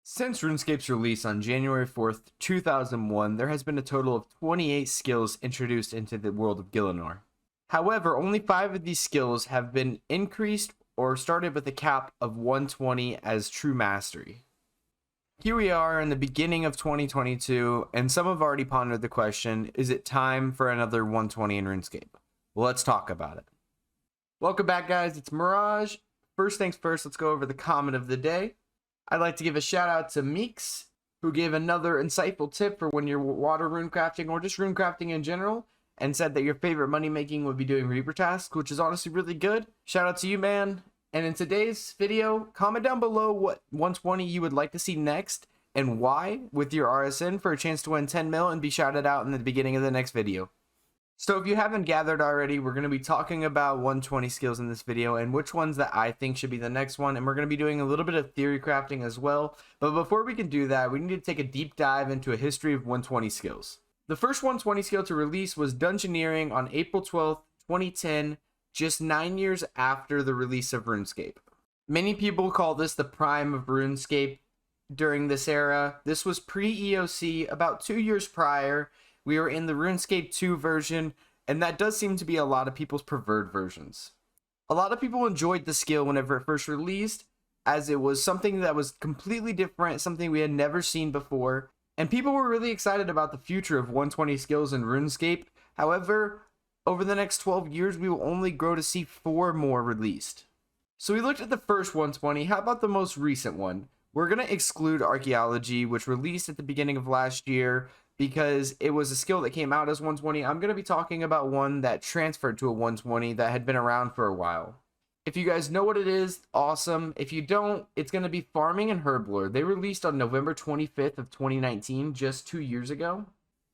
Since RuneScape's release on January 4th, 2001, there has been a total of 28 skills introduced into the world of Gielinor. However, only 5 of these skills have been increased or started with a cap of 120 as true mastery. Here we are in the beginning of 2022, and some have already pondered the question, is it time for another 120 in RuneScape? Well, let's talk about it. Welcome back, guys. It's Meraj. First things first, let's go over the comment of the day. I'd like to give a shout out to Meeks, who gave another insightful tip for when you're water rune crafting or just rune crafting in general, and said that your favorite money making would be doing Reaper tasks, which is honestly really good. Shout out to you, man. And in today's video, comment down below what 120 you would like to see next and why with your RSN for a chance to win 10 mil and be shouted out in the beginning of the next video. So if you haven't gathered already, we're going to be talking about 120 skills in this video and which ones that I think should be the next one. And we're going to be doing a little bit of theory crafting as well. But before we can do that, we need to take a deep dive into a history of 120 skills. The first 120 skill to release was Dungeoneering on April 12th, 2010, just 9 years after the release of RuneScape. Many people call this the prime of RuneScape during this era. This was pre-EOC, about 2 years prior. We were in the RuneScape 2 version, and that does seem to be a lot of people's preferred versions. A lot of people enjoyed the skill whenever it first released, as it was something that was completely different, something we had never seen before, and people were really excited about the future of 120 skills in RuneScape. However, over the next 12 years, we will only grow to see 4 more released. So we looked at the first 120. How about the most recent one? We're going to exclude Archaeology, which released at the beginning of last year, because it was a skill that came out as 120. I'm going to be talking about one that transferred to a 120 that had been around for a while. If you guys know what it is, awesome. If you don't, it's going to be Farming and Herblore. They released on November 25th of 2019, just 2 years ago.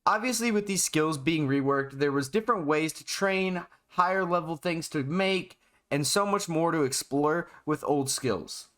Obviously, with these skills being reworked, there was different ways to train, higher level things to make, and so much more to explore with old skills.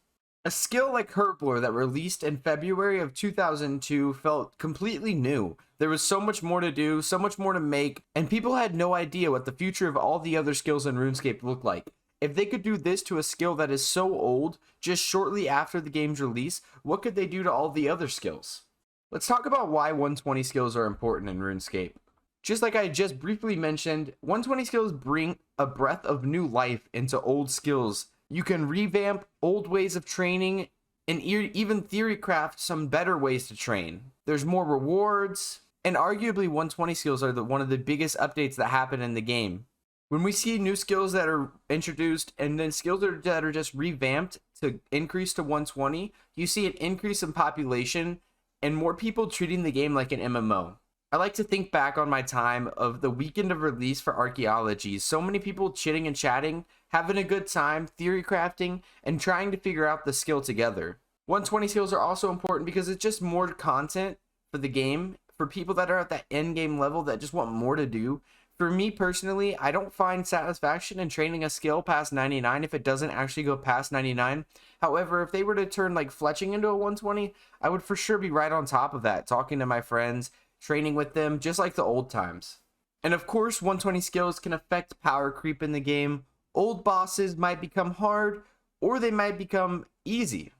A skill like Herblore that released in February of 2002 felt completely new. There was so much more to do, so much more to make, and people had no idea what the future of all the other skills in RuneScape looked like. If they could do this to a skill that is so old, just shortly after the game's release, what could they do to all the other skills? Let's talk about why 120 skills are important in RuneScape. Just like I just briefly mentioned, 120 skills bring a breath of new life into old skills. You can revamp old ways of training and even theory craft some better ways to train. There's more rewards, and arguably 120 skills are one of the biggest updates that happen in the game. When we see new skills that are introduced and then skills that are just revamped to increase to 120, you see an increase in population and more people treating the game like an MMO. I like to think back on my time of the weekend of release for Archaeology. So many people chitting and chatting, having a good time, theory crafting, and trying to figure out the skill together. 120 skills are also important because it's just more content for the game, for people that are at that end game level that just want more to do. For me personally, I don't find satisfaction in training a skill past 99 if it doesn't actually go past 99. However, if they were to turn like fletching into a 120, I would for sure be right on top of that, talking to my friends, training with them, just like the old times. And of course, 120 skills can affect power creep in the game. Old bosses might become hard, or they might become easy.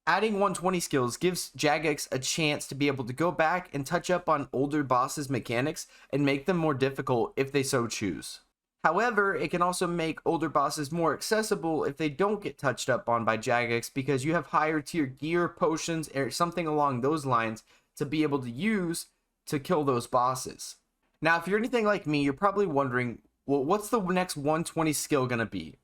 Adding 120 skills gives Jagex a chance to be able to go back and touch up on older bosses' mechanics and make them more difficult if they so choose. However, it can also make older bosses more accessible if they don't get touched up on by Jagex, because you have higher tier gear, potions, or something along those lines to be able to use to kill those bosses. Now, if you're anything like me, you're probably wondering, well, what's the next 120 skill gonna be?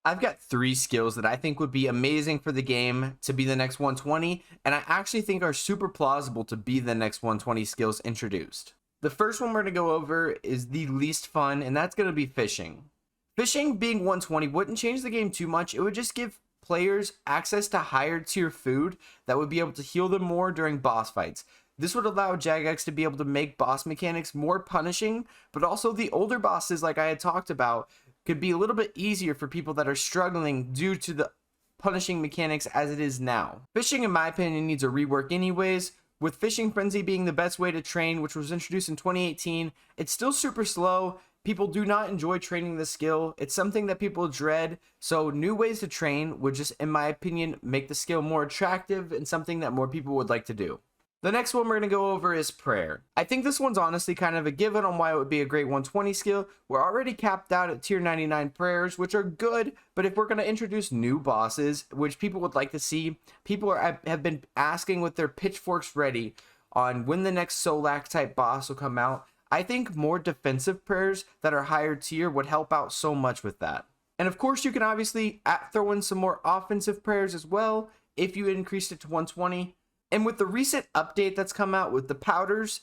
I've got 3 skills that I think would be amazing for the game to be the next 120, and I actually think are super plausible to be the next 120 skills introduced. The first one we're gonna go over is the least fun, and that's gonna be fishing. Fishing being 120 wouldn't change the game too much. It would just give players access to higher tier food that would be able to heal them more during boss fights. This would allow Jagex to be able to make boss mechanics more punishing, but also the older bosses, like I had talked about, could be a little bit easier for people that are struggling due to the punishing mechanics as it is now. Fishing, in my opinion, needs a rework anyways. With Fishing Frenzy being the best way to train, which was introduced in 2018, it's still super slow. People do not enjoy training the skill. It's something that people dread. So new ways to train would just, in my opinion, make the skill more attractive and something that more people would like to do. The next one we're going to go over is prayer. I think this one's honestly kind of a given on why it would be a great 120 skill. We're already capped out at tier 99 prayers, which are good, but if we're going to introduce new bosses, which people would like to see, people have been asking with their pitchforks ready on when the next Solak type boss will come out. I think more defensive prayers that are higher tier would help out so much with that. And of course, you can obviously throw in some more offensive prayers as well if you increased it to 120. And with the recent update that's come out with the powders,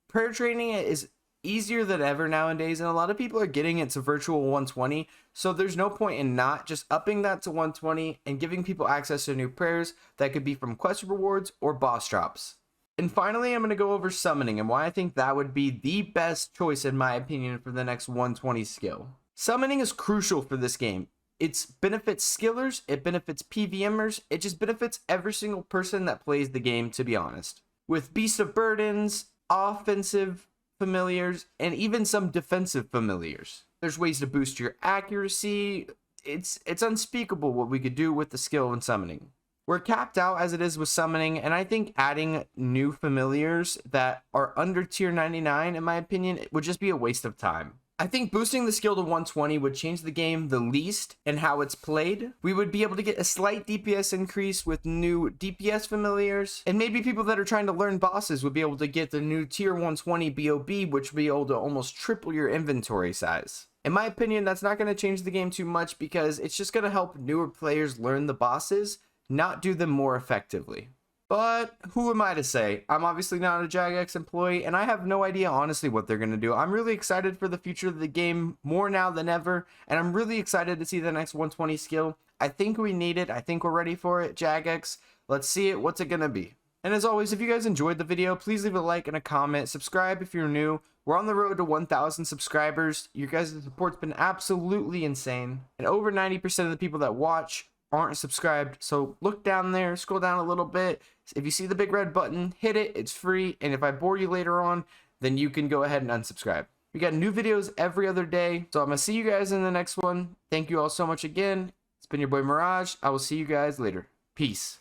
prayer training is easier than ever nowadays, and a lot of people are getting it to virtual 120, so there's no point in not just upping that to 120 and giving people access to new prayers that could be from quest rewards or boss drops. And finally, I'm going to go over summoning and why I think that would be the best choice in my opinion for the next 120 skill. Summoning is crucial for this game. It benefits skillers, it benefits PVMers, it just benefits every single person that plays the game, to be honest. With Beast of Burdens, offensive familiars, and even some defensive familiars. There's ways to boost your accuracy. It's unspeakable what we could do with the skill in summoning. We're capped out as it is with summoning, and I think adding new familiars that are under tier 99, in my opinion, would just be a waste of time. I think boosting the skill to 120 would change the game the least and how it's played. We would be able to get a slight DPS increase with new DPS familiars, and maybe people that are trying to learn bosses would be able to get the new tier 120 BOB, which would be able to almost triple your inventory size. In my opinion, that's not going to change the game too much because it's just going to help newer players learn the bosses, not do them more effectively. But who am I to say? I'm obviously not a Jagex employee, and I have no idea honestly what they're going to do. I'm really excited for the future of the game more now than ever, and I'm really excited to see the next 120 skill. I think we need it. I think we're ready for it, Jagex. Let's see it. What's it going to be? And as always, if you guys enjoyed the video, please leave a like and a comment. Subscribe if you're new. We're on the road to 1,000 subscribers. Your guys' support's been absolutely insane, and over 90% of the people that watch aren't subscribed, so look down there, scroll down a little bit. If you see the big red button, hit it. It's free, and if I bore you later on, then you can go ahead and unsubscribe. We got new videos every other day, so I'm gonna see you guys in the next one. Thank you all so much again. It's been your boy Meraj. I will see you guys later. Peace.